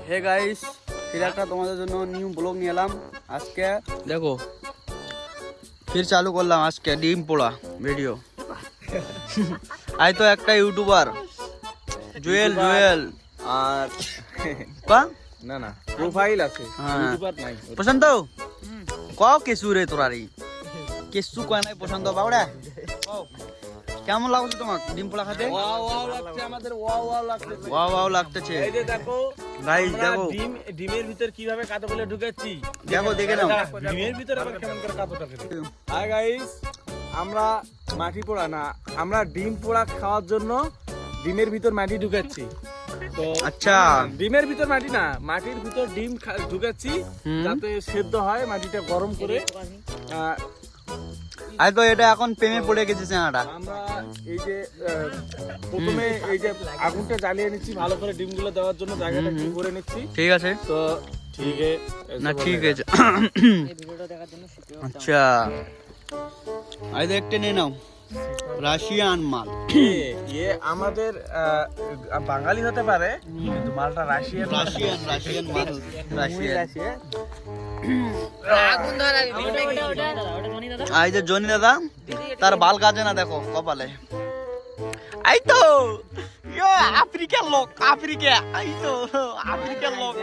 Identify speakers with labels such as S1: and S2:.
S1: Hey guys, फिर একটা তোমাদের জন্য নিউ ব্লগ নিয়ে এলাম। আজকে দেখো फिर চালু করলাম আজকে ডিম পোড়া ভিডিও। আই তো একটা ইউটিউবার জুয়েল
S2: আর
S1: का
S2: না না প্রোফাইল আছে
S1: হ্যাঁ।
S2: ইউটিউবার নাই
S1: পছন্দ কও কেসু রে তোরারি কেসু কয় নাই পছন্দ বাউড়া কও কেমন লাগছে তোমার ডিম পোড়া খেতে?
S2: ওয়াও ওয়াও লাগছে আমাদের ওয়াও ওয়াও লাগছে
S1: ওয়াও ওয়াও লাগতেছে
S2: এই যে দেখো
S1: গাইস,
S2: আমরা
S1: দেখো
S2: ডিমের ভিতর কিভাবে কাঁটো বলে ঢুকাচ্ছি
S1: দেখো দেখে নাও।
S2: ডিমের ভিতর আবার কেমন করে কাঁটোটা ফেলে হাই গাইস, আমরা মাটি পোড়া না, আমরা ডিম পোড়া খাওয়ার জন্য ডিমের ভিতর মাটি ঢুকাচ্ছি। তো
S1: আচ্ছা।
S2: ডিমের ভিতর মাটি না, মাটির ভিতর ডিম ঢুকাচ্ছি যাতে সেদ্ধ হয়, মাটিটা গরম করে।
S1: আই তো এটা এখন প্রেমে পড়ে গেছে চেনাটা।
S2: আমরা এই যে প্রথমে এই যে আগুনটা জ্বালিয়ে নিচ্ছি ভালো করে ডিমগুলো দেওয়ার জন্য, জায়গাটা একটু করে নিচ্ছি।
S1: ঠিক আছে
S2: তো ঠিক আছে
S1: না, ঠিক আছে। আচ্ছা আই তো একটা নিয়ে নাও, রাশিয়ান মাল।
S2: ইয়ে আমাদের বাঙালি হতে পারে কিন্তু মালটা রাশিয়ান
S1: রাশিয়ান মাল, রাশিয়ান। আই যে জনি দাদা, তার বাল কাজে না, দেখো কপালে। আই তো আফ্রিকার লোক, আই তো আফ্রিকার লোক।